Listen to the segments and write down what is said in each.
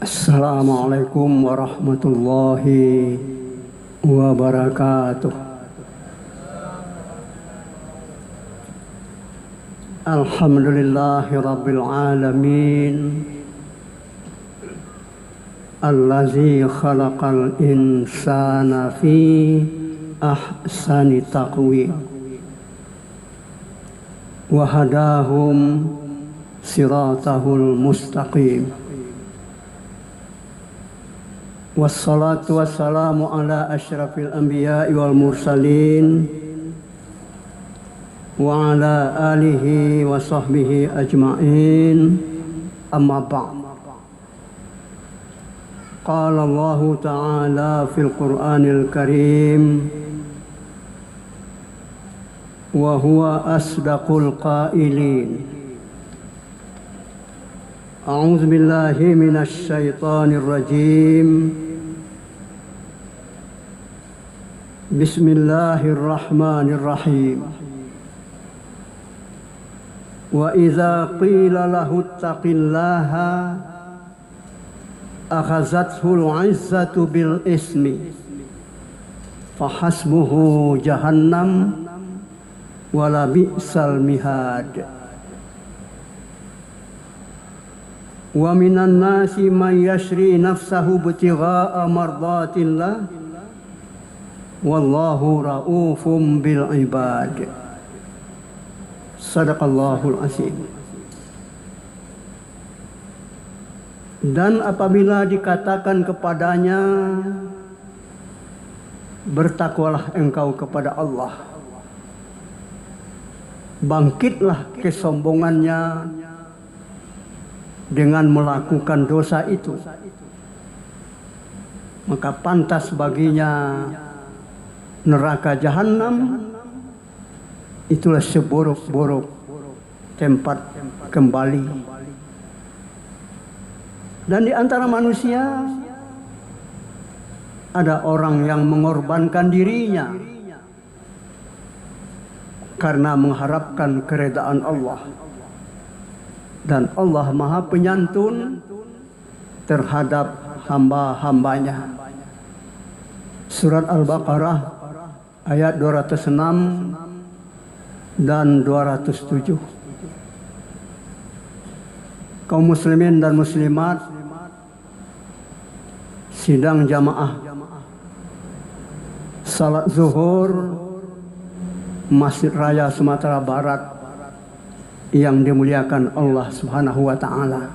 Assalamualaikum warahmatullahi wabarakatuh. Alhamdulillahi rabbil alamin, allazi khalaqal insana fi ahsani taqwim wa hadahum siratahul mustaqim. Wassalatu wassalamu ala asyrafil anbiya'i wal mursalin wa ala alihi wa sahbihi ajma'in, amma ba'd. Qala Allah ta'ala fil Qur'anil Karim wa huwa asdaqul qailin. A'udzu billahi minasy syaithanir rajim. Bismillahirrahmanirrahim. Wa idza qila lahu ittaqillaha akhazathul 'izzatu bil ismi fahasbuhu jahannam wala bi'sal mihad. Wa minan nasi man yashri nafsahu ibtigha'a mardatillah wallahu ra'ufum bil ibad. Sadaqallahul azim. Dan apabila dikatakan kepadanya, bertakwalah engkau kepada Allah, bangkitlah kesombongannya dengan melakukan dosa itu, maka pantas baginya neraka jahanam. Itulah seburuk-buruk tempat kembali. Dan di antara manusia ada orang yang mengorbankan dirinya karena mengharapkan keredaan Allah. Dan Allah Maha Penyantun terhadap hamba-hambanya. Surat Al-Baqarah ayat 206 dan 207. Kaum muslimin dan muslimat sidang jamaah salat zuhur Masjid Raya Sumatera Barat yang dimuliakan Allah Subhanahu wa ta'ala.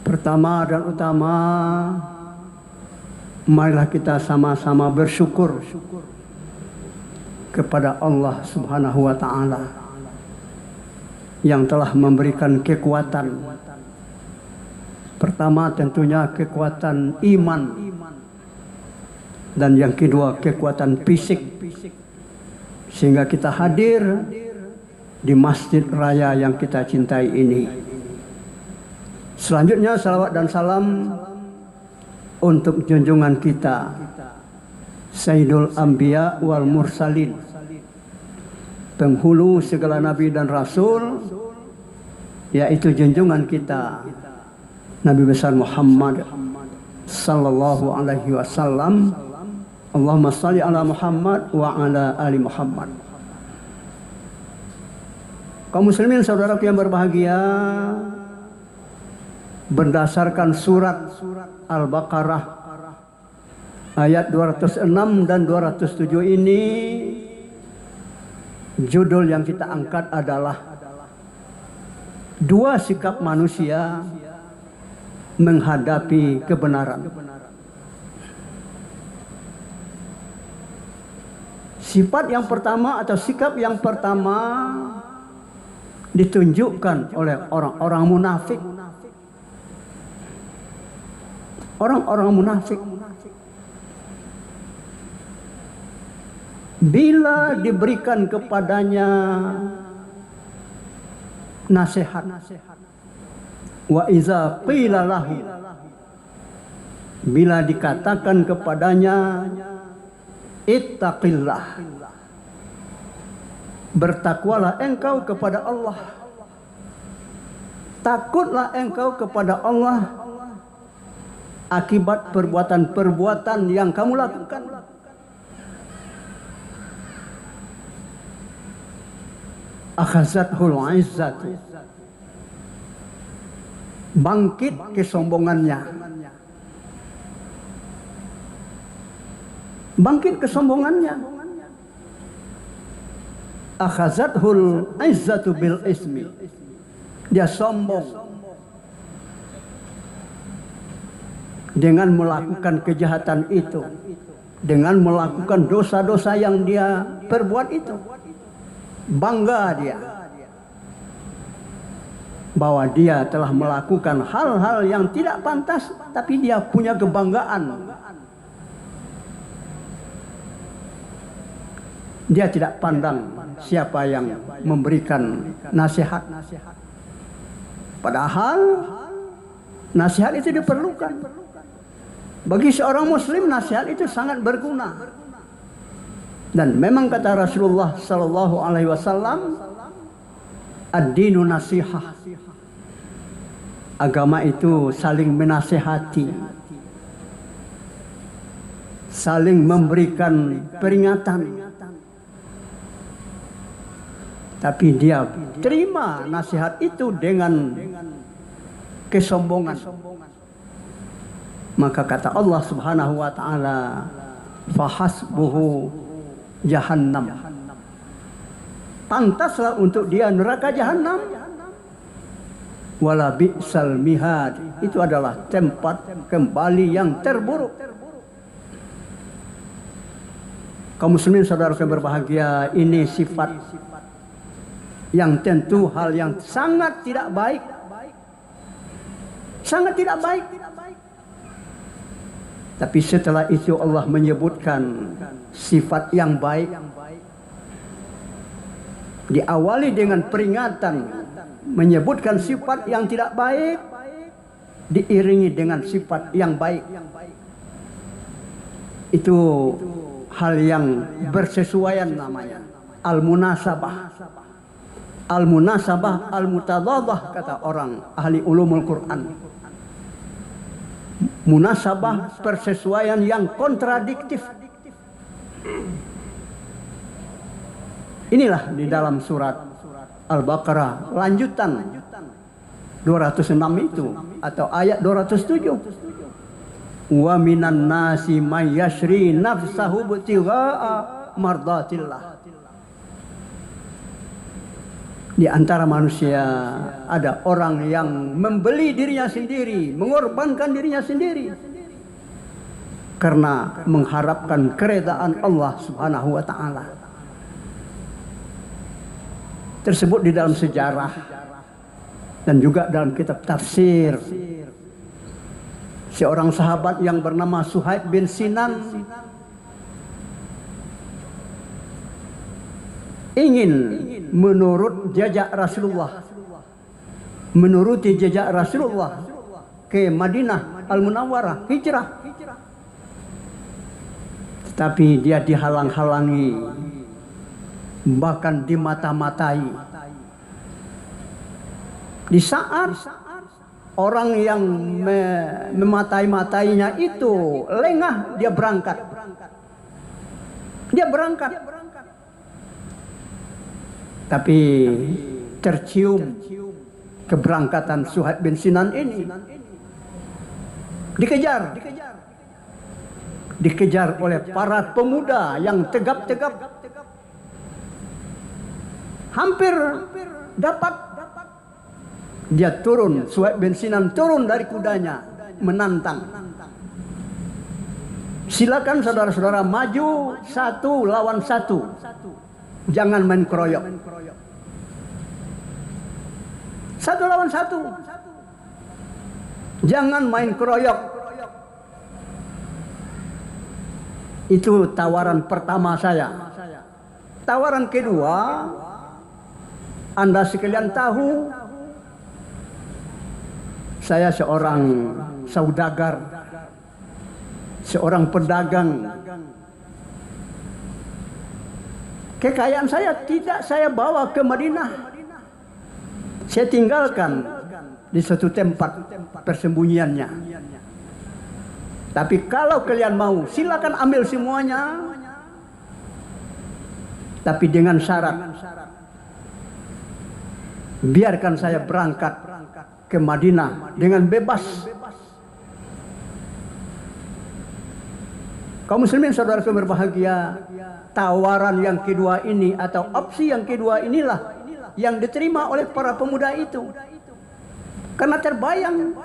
Pertama dan utama, marilah kita sama-sama bersyukur kepada Allah Subhanahu wa ta'ala yang telah memberikan kekuatan. Pertama tentunya kekuatan iman, dan yang kedua kekuatan fisik, sehingga kita hadir di Masjid Raya yang kita cintai ini. Selanjutnya salawat dan salam untuk junjungan kita Sayyidul Anbiya wal Mursalin, penghulu segala nabi dan rasul, yaitu junjungan kita Nabi besar Muhammad sallallahu alaihi wasallam. Allahumma shalli ala Muhammad wa ala ali Muhammad. Kaum muslimin saudaraku yang berbahagia, berdasarkan surat Al-Baqarah ayat 206 dan 207 ini, judul yang kita angkat adalah dua sikap manusia menghadapi kebenaran. Sifat yang pertama atau sikap yang pertama ditunjukkan oleh orang-orang munafik. Orang-orang munafik bila diberikan kepadanya nasihat, wa iza qila lahu, bila dikatakan kepadanya ittaqillah, bertakwalah engkau kepada Allah, takutlah engkau kepada Allah akibat perbuatan-perbuatan yang kamu lakukan. Akhazathul izzatu, bangkit kesombongannya. Bangkit kesombongannya. Akhazathul izzatu bil ismi, dia sombong dengan melakukan kejahatan itu, dengan melakukan dosa-dosa yang dia perbuat itu. Bangga dia bahwa dia telah melakukan hal-hal yang tidak pantas, tapi dia punya kebanggaan. Dia tidak pandang siapa yang memberikan nasihat. Padahal nasihat itu diperlukan. Bagi seorang muslim nasihat itu sangat berguna. Dan memang kata Rasulullah sallallahu alaihi wasallam, ad-dinu nasihah. Agama itu saling menasihati, saling memberikan peringatan. Tapi dia terima nasihat itu dengan kesombongan. Maka kata Allah Subhanahu wa taala, fahasbuhu jahannam. Pantaslah untuk dia neraka jahanam. Wala bi'sal mihad, itu adalah tempat kembali yang terburuk. Kaum muslimin saudara yang berbahagia, ini sifat yang tentu hal yang sangat tidak baik. Sangat tidak baik. Tapi setelah itu Allah menyebutkan sifat yang baik. Diawali dengan peringatan, menyebutkan sifat yang tidak baik, diiringi dengan sifat yang baik. Itu hal yang bersesuaian namanya. Al-munasabah. Al-munasabah, al-mutadhadah, kata orang ahli ulumul Quran. Munasabah, persesuaian yang kontradiktif. Inilah di dalam surat Al-Baqarah lanjutan 206 itu, atau ayat 207. Wa minan nasi may yashri nafsahu ibtigha'a mardatillah. Di antara manusia ada orang yang membeli dirinya sendiri, mengorbankan dirinya sendiri karena mengharapkan keredaan Allah Subhanahu wa taala. Tersebut di dalam sejarah dan juga dalam kitab tafsir. Seorang sahabat yang bernama Suhaib bin Sinan ingin menurut jejak Rasulullah, menuruti jejak Rasulullah ke Madinah Al-Munawwarah, hijrah. Tetapi dia dihalang-halangi, bahkan dimata-matai. Di saat orang yang mematai-matainya itu lengah, dia berangkat. Dia berangkat. Tapi tercium keberangkatan Suhaib bin Sinan ini. Dikejar oleh para pemuda yang tegap-tegap. Hampir dapat. Dia turun, Suhaib bin Sinan turun dari kudanya, menantang. Silakan saudara-saudara maju 1 lawan 1. Jangan main keroyok. 1 lawan 1. Jangan main keroyok. Itu tawaran pertama saya. Tawaran kedua, Anda sekalian tahu, saya seorang saudagar, seorang pedagang. Kekayaan saya tidak saya bawa ke Madinah. Saya tinggalkan di suatu tempat persembunyiannya. Tapi kalau kalian mau, silakan ambil semuanya. Tapi dengan syarat, biarkan saya berangkat ke Madinah dengan bebas. Kaum muslimin saudara-saudara berbahagia, tawaran yang kedua ini atau opsi yang kedua inilah yang diterima oleh para pemuda itu. Karena terbayang,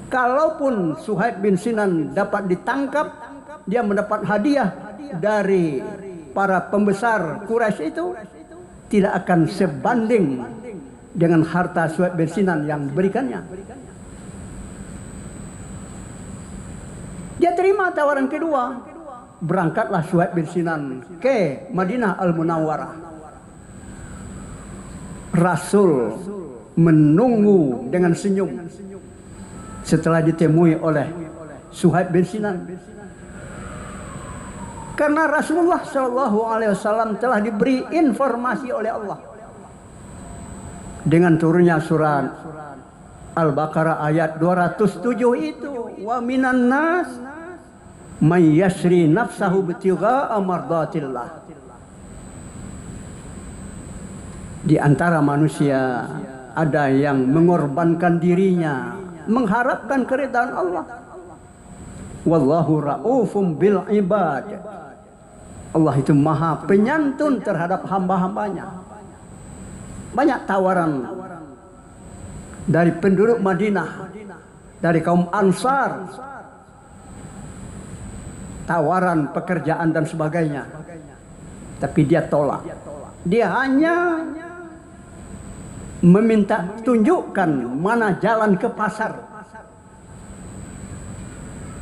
kalaupun Suhaib bin Sinan dapat ditangkap, dia mendapat hadiah dari para pembesar Quraisy itu, tidak akan sebanding dengan harta Suhaib bin Sinan yang diberikannya. Dia terima tawaran kedua. Berangkatlah Suhaib bin Sinan ke Madinah Al-Munawwarah. Rasul menunggu dengan senyum setelah ditemui oleh Suhaib bin Sinan. Karena Rasulullah SAW telah diberi informasi oleh Allah dengan turunnya surat Al-Baqarah ayat 207 itu, wa minan nas may yashri nafsahu ibtigha'a mardatillah. Di antara manusia ada yang mengorbankan dirinya mengharapkan keridhaan Allah. Wallahu ra'ufum bil ibad. Allah itu maha penyantun terhadap hamba-hambanya. Banyak tawaran dari penduduk Madinah, dari kaum Ansar, tawaran pekerjaan dan sebagainya, tapi dia tolak. Dia hanya meminta tunjukkan mana jalan ke pasar,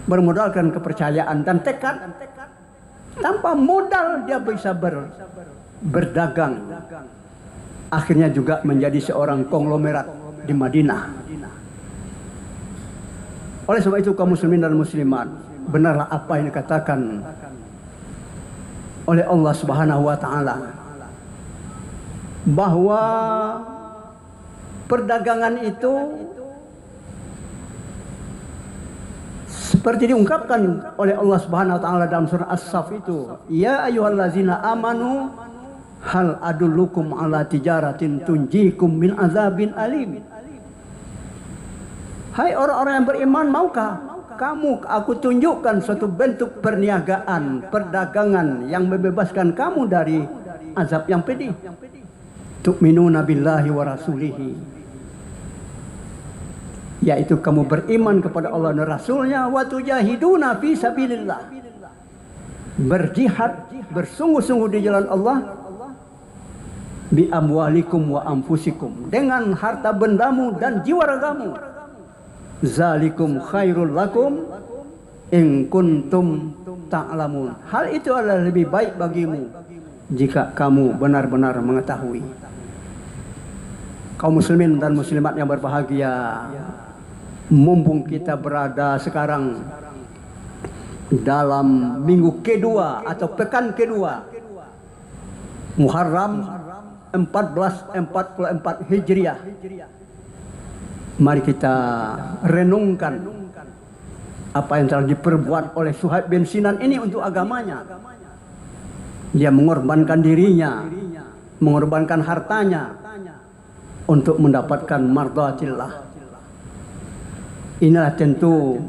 bermodalkan kepercayaan dan tekad. Tanpa modal dia bisa berdagang. Akhirnya juga menjadi seorang konglomerat di Madinah. Oleh sebab itu kaum muslimin dan muslimat, benarlah apa yang dikatakan oleh Allah Subhanahu wa taala bahwa perdagangan itu seperti diungkapkan oleh Allah Subhanahu wa taala dalam surah As-Saff itu, ya ayyuhallazina amanu hal adullukum ala tijaratin tunjikum min azabin alim. Hai orang-orang yang beriman, maukah kamu aku tunjukkan suatu bentuk perniagaan, perdagangan yang membebaskan kamu dari azab yang pedih. Tu'minuna billahi wa rasulihi, yaitu kamu beriman kepada Allah dan Rasulnya, wa tujahiduna fi sabilillah, berjihad, bersungguh-sungguh di jalan Allah, bi amwalikum wa anfusikum, dengan harta bendamu dan jiwa ragamu. Zalikum khairul lakum in kuntum ta'lamun. Hal itu adalah lebih baik bagimu jika kamu benar-benar mengetahui. Kaum muslimin dan muslimat yang berbahagia, mumpung kita berada sekarang dalam minggu kedua atau pekan kedua Muharram 1444 Hijriah, mari kita renungkan apa yang telah diperbuat oleh Suhaib bin Sinan ini untuk agamanya. Dia mengorbankan dirinya, mengorbankan hartanya untuk mendapatkan mardatillah. Inilah tentu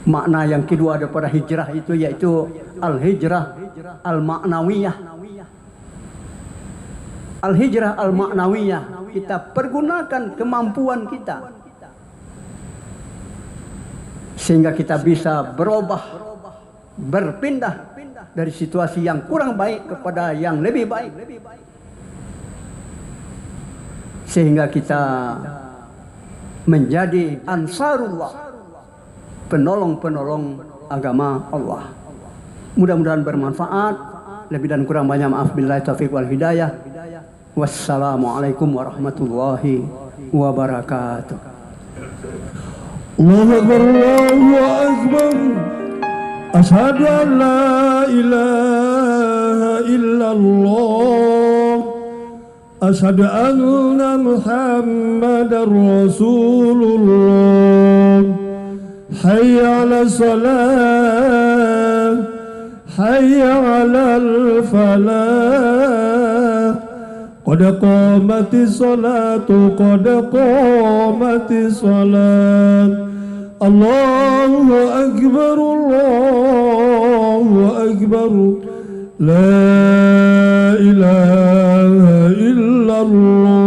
makna yang kedua daripada hijrah itu, yaitu al-hijrah al-ma'nawiyah. Al-hijrah al-ma'nawiyah, kita pergunakan kemampuan kita sehingga kita bisa berubah, berpindah dari situasi yang kurang baik kepada yang lebih baik, sehingga kita menjadi ansarullah, penolong-penolong agama Allah. Mudah-mudahan bermanfaat. Lebih dan kurang banyak maaf, billahi taufiq wal hidayah. Wassalamualaikum warahmatullahi wabarakatuh. Allahu Akbar, Allahu Akbar. Asyhadu an la ilaha illallah أشهد أن محمدا رسول الله حي على الصلاة حي على الفلاح قد قامت الصلاة قد قامت الصلاة الله أكبر الله أكبر لا إله إلا الله